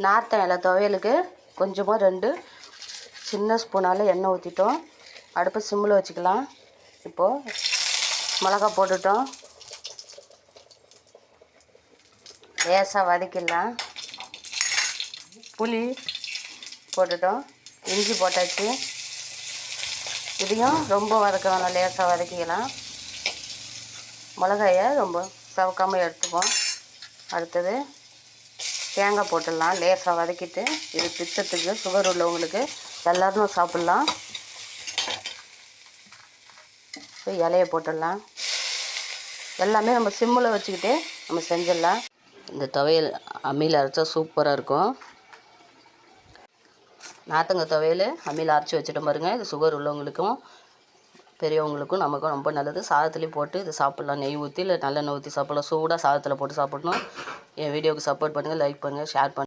Northern இலை துவையலுக்கு கொஞ்சமாக 2 சின்ன ஸ்பூனால் எண்ணெய் ஊற்றிட்டோம். அடுப்பை சிம்மில் வச்சுக்கலாம். இப்போது மிளகா போட்டுட்டோம். லேசாக வதக்கிடலாம். புளி போட்டுட்டோம். இஞ்சி போட்டாச்சு. இதையும் ரொம்ப வதக்க வேணாம், லேசாக வதக்கிக்கலாம். மிளகாயை ரொம்ப சவக்காமல் எடுத்துப்போம். அடுத்தது தேங்காய் போட்டுடலாம். லேசாக வதக்கிட்டு இது பித்தத்துக்கு சுகர் உள்ளவங்களுக்கு எல்லோரும் சாப்பிட்லாம். இலையை போட்டுடலாம். எல்லாமே நம்ம சிம்மில் வச்சுக்கிட்டே நம்ம செஞ்சிடலாம். இந்த துவையல் அம்மியில் அரைச்சா சூப்பராக இருக்கும். நார்த்தங்காய் துவையல் அம்மியில் அரைச்சி வச்சுட்டு பாருங்கள். இது சுகர் உள்ளவங்களுக்கும் பெரியவங்களுக்கும் நமக்கும் ரொம்ப நல்லது. சாதத்துலேயும் போட்டு இது சாப்பிட்லாம். நெய் ஊற்றி இல்லை நல்லெண்ணெய் ஊற்றி சாப்பிட்லாம். சூடாக சாதத்தில் போட்டு சாப்பிட்ணும். என் வீடியோவுக்கு சப்போர்ட் பண்ணுங்கள், லைக் பண்ணுங்கள், ஷேர் பண்ணுங்கள்.